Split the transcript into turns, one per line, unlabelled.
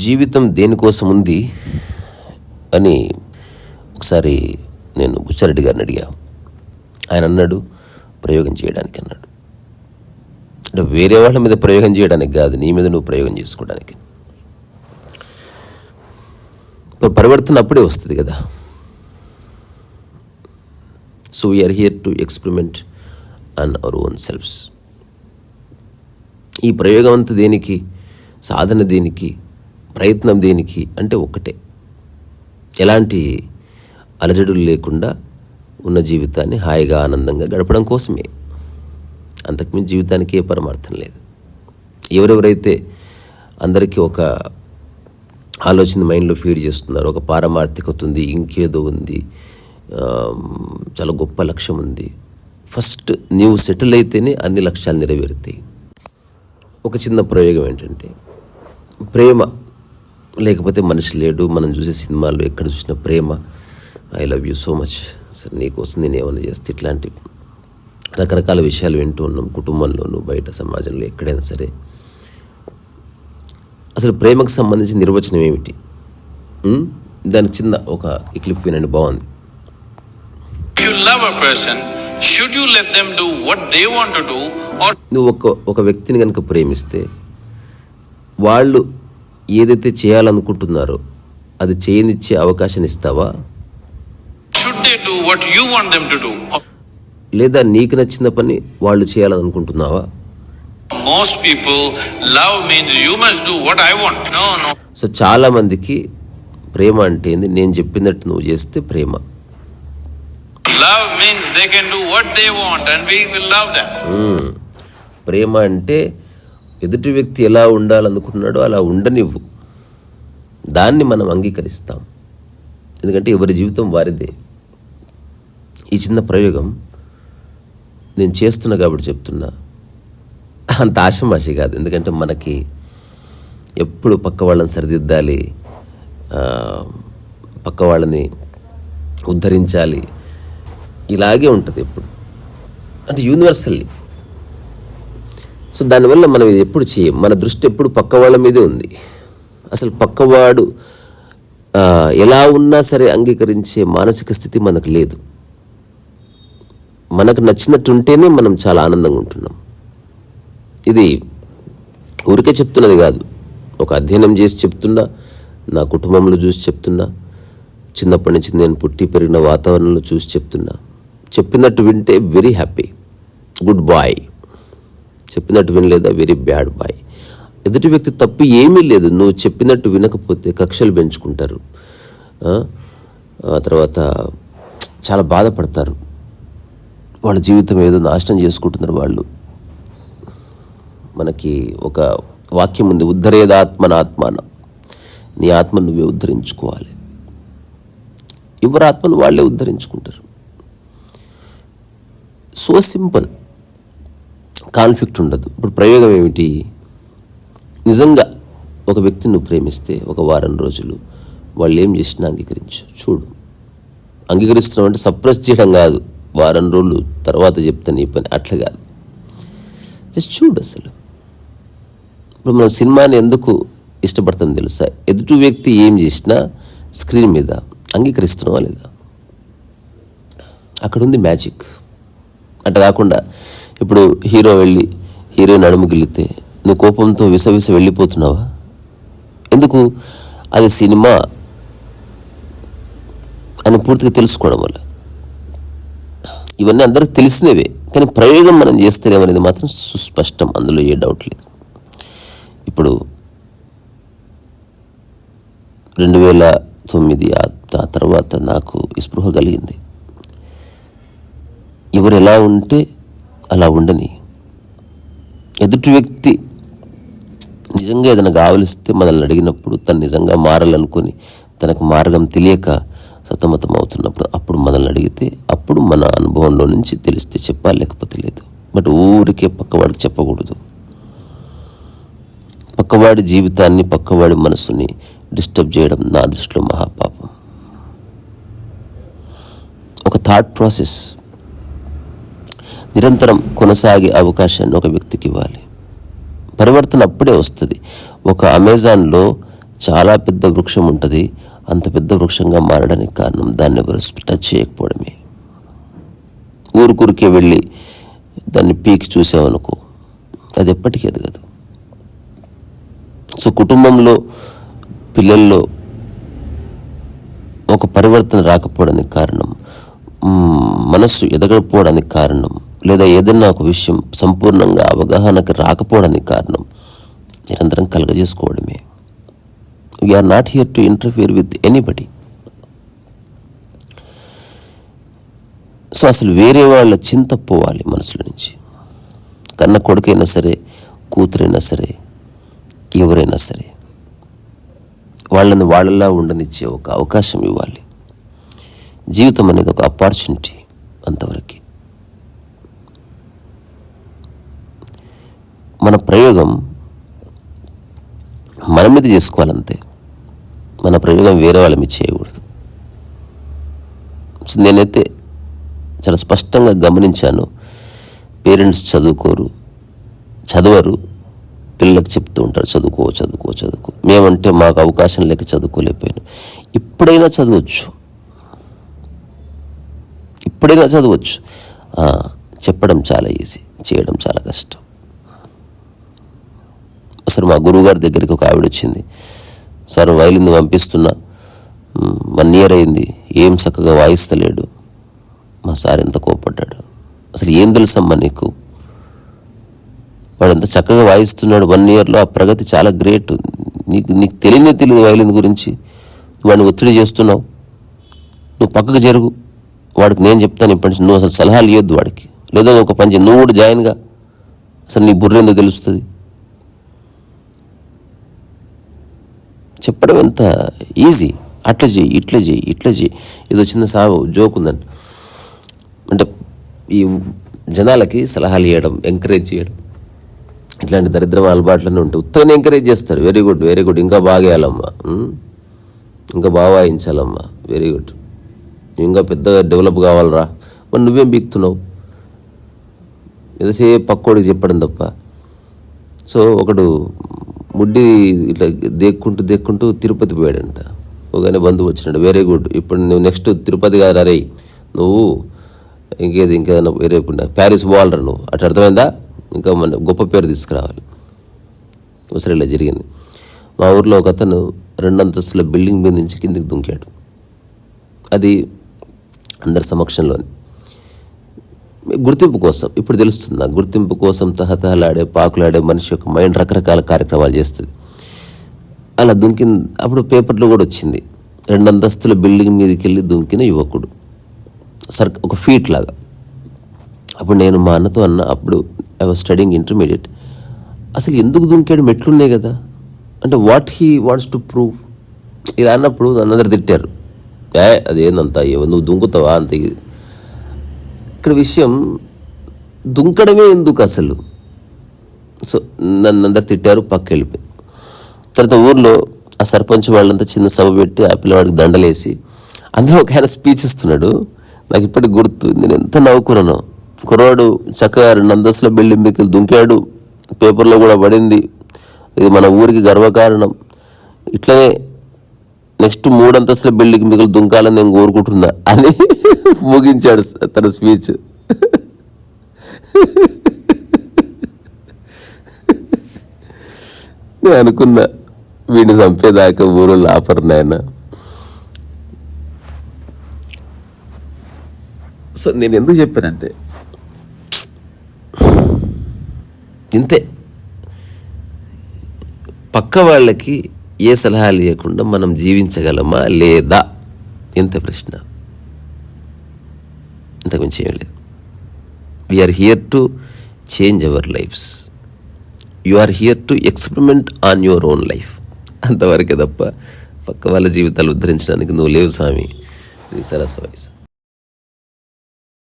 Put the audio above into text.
జీవితం దేనికోసం ఉంది అని ఒకసారి నేను బుచ్చారెడ్డి గారిని అడిగా. ఆయన అన్నాడు, ప్రయోగం చేయడానికి అన్నాడు. అంటే వేరే వాళ్ళ మీద ప్రయోగం చేయడానికి కాదు, నీ మీద నువ్వు ప్రయోగం చేసుకోవడానికి. పరివర్తన అప్పుడే వస్తుంది కదా. So we are here to experiment on our own selfs. ఈ ప్రయోగం అంతా దేనికి, సాధన దేనికి, ప్రయత్నం దేనికి అంటే ఒక్కటే, ఎలాంటి అలజడులు లేకుండా ఉన్న జీవితాన్ని హాయిగా ఆనందంగా గడపడం కోసమే. అంతకుమించి జీవితానికి ఏ పరమార్థం లేదు. ఎవరెవరైతే అందరికీ ఒక ఆలోచన మైండ్లో ఫీడ్ చేస్తున్నారు, ఒక పారమార్థికత ఉంది, ఇంకేదో ఉంది, చాలా గొప్ప లక్ష్యం ఉంది, ఫస్ట్ నీవు సెటిల్ అయితేనే అన్ని లక్ష్యాలు నెరవేరుతాయి. ఒక చిన్న ప్రయోగం ఏంటంటే, ప్రేమ లేకపోతే మనిషి లేడు. మనం చూసే సినిమాల్లో ఎక్కడ చూసిన ప్రేమ, I love you so much, సరే నీకోసం నేను ఏమైనా చేస్తే, ఇట్లాంటి రకరకాల విషయాలు వింటూ ఉన్నాం. కుటుంబంలోనూ బయట సమాజంలో ఎక్కడైనా సరే. అసలు ప్రేమకు సంబంధించిన నిర్వచనం ఏమిటి? దానికి చిన్న ఒక క్లిప్ వినండి, బాగుంది. నువ్వు ఒక వ్యక్తిని కనుక ప్రేమిస్తే వాళ్ళు ఏదైతే చేయాలనుకుంటున్నారో అది చేయనిచ్చే అవకాశం ఇస్తావా? లేదా నీకు నచ్చిన పని వాళ్ళు చేయాలనుకుంటున్నావా? సో చాలా మందికి ప్రేమ అంటే నేను చెప్పినట్టు నువ్వు చేస్తే ప్రేమ. ప్రేమ అంటే ఎదుటి వ్యక్తి ఎలా ఉండాలనుకున్నాడో అలా ఉండనివ్వు, దాన్ని మనం అంగీకరిస్తాం. ఎందుకంటే ఎవరి జీవితం వారిదే. ఈ చిన్న ప్రయోగం నేను చేస్తున్నా కాబట్టి చెప్తున్నా, అంత ఆషమాషి కాదు. ఎందుకంటే మనకి ఎప్పుడు పక్క వాళ్ళని సరిదిద్దాలి, పక్క వాళ్ళని ఉద్ధరించాలి, ఇలాగే ఉంటుంది ఎప్పుడు, అంటే యూనివర్సల్లీ. సో దానివల్ల మనం ఇది ఎప్పుడు చేయం. మన దృష్టి ఎప్పుడు పక్క వాళ్ళ మీదే ఉంది. అసలు పక్కవాడు ఎలా ఉన్నా సరే అంగీకరించే మానసిక స్థితి మనకు లేదు. మనకు నచ్చినట్టు ఉంటేనే మనం చాలా ఆనందంగా ఉంటున్నాం. ఇది ఊరికే చెప్తున్నది కాదు, ఒక అధ్యయనం చేసి చెప్తున్నా, నా కుటుంబంలో చూసి చెప్తున్నా, చిన్నప్పటి నుంచి నేను పుట్టి పెరిగిన వాతావరణంలో చూసి చెప్తున్నా. చెప్పినట్టు వింటే వెరీ హ్యాపీ, గుడ్ బాయ్. చెప్పినట్టు వినలేదా, వెరీ బ్యాడ్ బాయ్. ఎదుటి వ్యక్తి తప్పు ఏమీ లేదు. నువ్వు చెప్పినట్టు వినకపోతే కక్షలు పెంచుకుంటారు, తర్వాత చాలా బాధపడతారు. వాళ్ళ జీవితం ఏదో నాశనం చేసుకుంటున్నారు వాళ్ళు. మనకి ఒక వాక్యం ఉంది, ఉద్ధరేదాత్మనాత్మాన. నీ ఆత్మను నువ్వే ఉద్ధరించుకోవాలి. ఎవరి ఆత్మను వాళ్ళే ఉద్ధరించుకుంటారు. సో సింపుల్, కాన్ఫ్లిక్ట్ ఉండదు. ఇప్పుడు ప్రయోగం ఏమిటి? నిజంగా ఒక వ్యక్తిని నువ్వు ప్రేమిస్తే ఒక వారం రోజులు వాళ్ళు ఏం చేసినా అంగీకరించు, చూడు. అంగీకరిస్తున్నావు అంటే సప్రెస్ చేయడం కాదు, వారం రోజులు తర్వాత చెప్తా నీ పని, అట్లా కాదు. జస్ట్ చూడు. అసలు ఇప్పుడు మనం సినిమాని ఎందుకు ఇష్టపడతాం తెలుసా? ఎదుటి వ్యక్తి ఏం చేసినా స్క్రీన్ మీద అంగీకరిస్తున్నావా లేదా, అక్కడ ఉంది మ్యాజిక్. అట్లా కాకుండా ఇప్పుడు హీరో వెళ్ళి హీరోయిన్ అడుగు గిల్లితే నువ్వు కోపంతో విసవిస వెళ్ళిపోతున్నావా? ఎందుకు? అది సినిమా అని పూర్తిగా తెలుసుకోవడం వల్ల. ఇవన్నీ అందరికి తెలిసినవే, కానీ ప్రయోగం మనం చేస్తేనేమనేది మాత్రం సుస్పష్టం, అందులో ఏ డౌట్ లేదు. ఇప్పుడు 2009 ఆ తర్వాత నాకు ఈ స్పృహ కలిగింది. ఎవరు ఎలా ఉంటే అలా ఉండని. ఎదుటి వ్యక్తి నిజంగా ఏదైనా కావలిస్తే మనల్ని అడిగినప్పుడు, తను నిజంగా మారాలనుకొని తనకు మార్గం తెలియక సతమతం అవుతున్నప్పుడు అప్పుడు మనల్ని అడిగితే, అప్పుడు మన అనుభవంలో నుంచి తెలిస్తే చెప్పాలి, లేకపోతే లేదు. బట్ ఊరికే పక్కవాడికి చెప్పకూడదు. పక్కవాడి జీవితాన్ని, పక్కవాడి మనసుని డిస్టర్బ్ చేయడం నా దృష్టిలో మహాపాపం. ఒక థాట్ ప్రాసెస్ నిరంతరం కొనసాగే అవకాశాన్ని ఒక వ్యక్తికి ఇవ్వాలి. పరివర్తన అప్పుడే వస్తుంది. ఒక అమెజాన్లో చాలా పెద్ద వృక్షం ఉంటుంది. అంత పెద్ద వృక్షంగా మారడానికి కారణం దాన్ని ఎవరు టచ్ చేయకపోవడమే. ఊరికే వెళ్ళి దాన్ని పీకి చూసామనుకో, అది ఎప్పటికీ ఎదగదు. సో కుటుంబంలో, పిల్లల్లో ఒక పరివర్తన రాకపోవడానికి కారణం, మనస్సు ఎదగకపోవడానికి కారణం, లేదా ఏదైనా ఒక విషయం సంపూర్ణంగా అవగాహనకు రాకపోవడానికి కారణం నిరంతరం కలగజేసుకోవడమే. We're not here to interfere with anybody. So అసలు వేరే వాళ్ళ చింత పోవాలి మనసులో నుంచి. కన్న కొడుకైనా సరే, కూతురైనా సరే, ఎవరైనా సరే వాళ్ళని వాళ్ళలా ఉండనిచ్చే ఒక అవకాశం ఇవ్వాలి. జీవితం అనేది ఒక ఆపర్చునిటీ, అంతవరకు. మన ప్రయోగం మన మీద చేసుకోవాలంతే. మన ప్రయోగం వేరే వాళ్ళ మీద చేయకూడదు. సో నేనైతే చాలా స్పష్టంగా గమనించాను, పేరెంట్స్ చదవరు, పిల్లలకు చెప్తూ ఉంటారు చదువుకో చదువుకో చదువుకో. మేమంటే మాకు అవకాశం లేక చదువుకోలేకపోయాను. ఇప్పుడైనా చదవచ్చు. చెప్పడం చాలా ఈజీ, చేయడం చాలా కష్టం. అసలు మా గురువుగారి దగ్గరికి ఒక ఆవిడ వచ్చింది. సార్ వైలిన్ పంపిస్తున్నా, 1 year అయింది, ఏం చక్కగా వాయిస్తలేడు. మా సార్ ఎంత కోపడ్డాడు. అసలు ఏం తెలుసమ్మా నీకు, వాడు ఎంత చక్కగా వాయిస్తున్నాడు, 1 yearలో ఆ ప్రగతి చాలా గ్రేట్. నీకు తెలియదు వైలిన్ గురించి. వాడిని ఒత్తిడి చేస్తున్నావు. నువ్వు పక్కకు జరుగు, వాడికి నేను చెప్తాను ఇప్పటి నుంచి. నువ్వు అసలు సలహాలు ఇవ్వద్దు వాడికి. లేదా ఒక పని చేయి, నువ్వు కూడా జాయిన్గా. అసలు నీ బుర్రేందో తెలుస్తుంది. చెప్పడం ఎంత ఈజీ. అట్లా చేయి, ఇట్లా చేయి. ఇది వచ్చిన జోక్ ఉందండి. అంటే ఈ జనాలకి సలహాలు ఇవ్వడం, ఎంకరేజ్ చేయడం, ఇట్లాంటి దరిద్రం అలవాట్లనే ఉంటాయి. ఉత్తగానే ఎంకరేజ్ చేస్తారు. వెరీ గుడ్, ఇంకా బాగా వేయాలమ్మా, ఇంకా బాగా వాయించాలమ్మా, వెరీ గుడ్, ఇంకా పెద్దగా డెవలప్ కావాలరా. మరి నువ్వేం బీక్తున్నావు? ఏదోసేపు పక్కోడికి చెప్పడం తప్ప. సో ఒకడు ముడ్డి ఇట్లా దేక్కుంటూ తిరుపతి పోయాడంట. ఒకగానే బంధువు వచ్చినాడు. వెరీ గుడ్, ఇప్పుడు నువ్వు నెక్స్ట్ తిరుపతి కాదు రే, నువ్వు ఇంకేదైనా వేరే ప్యారిస్ పోవాలరా నువ్వు. అట్లా అర్థమైందా? ఇంకా మన గొప్ప పేరు తీసుకురావాలి. ఒకసారి ఇలా జరిగింది. మా ఊర్లో ఒక అతను 2 అంతస్తుల బిల్డింగ్ మీద నుంచి కిందికి దుంకాడు. అది అందరి సమక్షంలోని. గుర్తింపు కోసం, ఇప్పుడు తెలుస్తుంది నాకు, గుర్తింపు కోసం తహతహలాడే, పాకులాడే మనిషి యొక్క మైండ్ రకరకాల కార్యక్రమాలు చేస్తుంది. అలా అప్పుడు పేపర్లో కూడా వచ్చింది, 2 అంతస్తుల బిల్డింగ్ మీదకి వెళ్ళి దుంకిన యువకుడు, ఒక ఫీట్ లాగా. అప్పుడు నేను మా అన్నతో అప్పుడు ఐ వాజ్ స్టడీయింగ్ ఇంటర్మీడియట్, అసలు ఎందుకు దుంకాడు, మెట్లున్నాయి కదా అంటే, what he wants to prove. ఇలా అన్నప్పుడు అందరు తిట్టారు, అదేందంతా నువ్వు దుంకుతావా అంత. ఇక్కడ విషయం దుంకడమే ఎందుకు అసలు. సో నన్ను అందరు తిట్టారు, పక్క వెళ్ళిపోయి. తర్వాత ఊర్లో ఆ సర్పంచ్ వాళ్ళంతా చిన్న సభ పెట్టి ఆ పిల్లవాడికి దండలేసి అందులో ఒక ఆయన స్పీచ్ ఇస్తున్నాడు. నాకు ఇప్పటికి గుర్తు, నేను ఎంత నవ్వుకున్నాను. కుర్రాడు చక్కగా 2 అంతస్తుల బిల్డింగ్ మీదకి దుంకాడు, పేపర్లో కూడా పడింది, ఇది మన ఊరికి గర్వకారణం. ఇట్లనే నెక్స్ట్ 3 అంతస్తుల బిల్డింగ్ మీద దుంకాలని నేను కోరుకుంటున్నా అని ముగించాడు తన స్పీచ్. నేను అనుకున్నా, వీడిని చంపేదాకా ఊరు ఆపరు నాయన. సో నేను ఎందుకు చెప్పానంటే, ఇంతే, పక్క వాళ్ళకి ఏ సలహా లేకుండా మనం జీవించగలమా లేదా, ఇంత ప్రశ్న, ఇంతకుమించి ఏం లేదు. We are here to change our lifes, you are here to experiment on your own life, అంతవరకే తప్ప పక్క వాళ్ళ జీవితాలు ఉద్ధరించడానికి నువ్వు లేవు స్వామి. ఇది సరస్సు వయసు.